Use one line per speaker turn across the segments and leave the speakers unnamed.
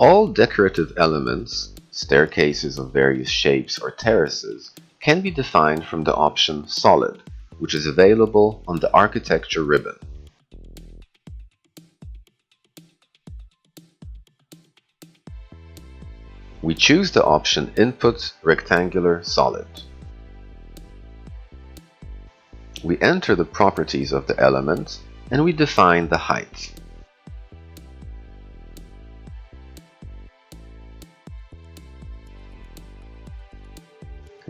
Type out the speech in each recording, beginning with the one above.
All decorative elements, staircases of various shapes or terraces, can be defined from the option Solid, which is available on the Architecture ribbon. We choose the option Input Rectangular Solid. We enter the properties of the element and we define the height.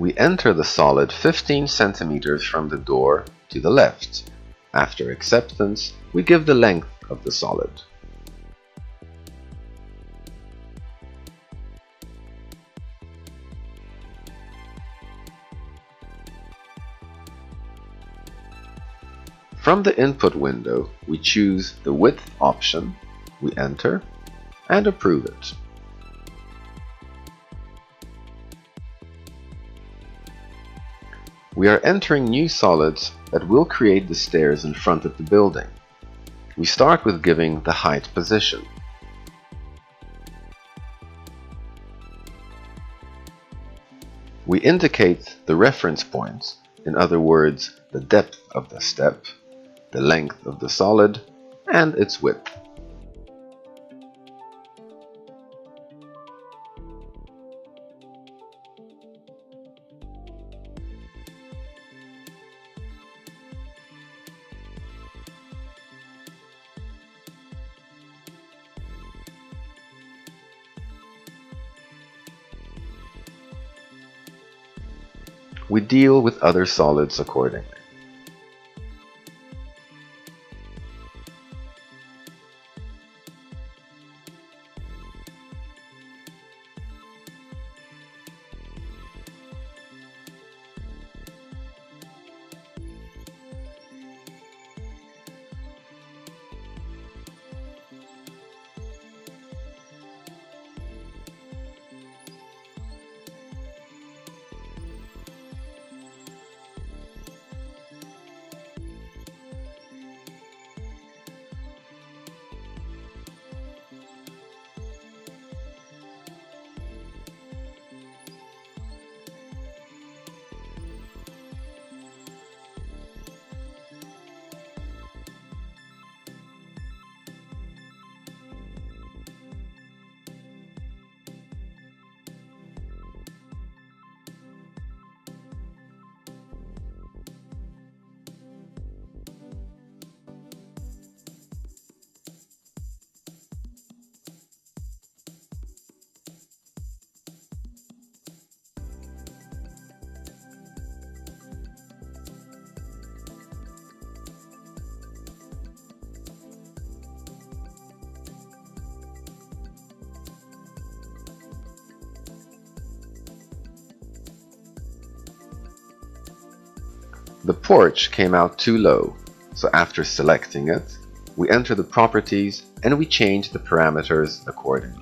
We enter the solid 15 centimeters from the door to the left. After acceptance, we give the length of the solid. From the input window, we choose the width option, we enter, and approve it. We are entering new solids that will create the stairs in front of the building. We start with giving the height position. We indicate the reference points, in other words, the depth of the step, the length of the solid, and its width. We deal with other solids accordingly. The porch came out too low, so after selecting it, we enter the properties and we change the parameters accordingly.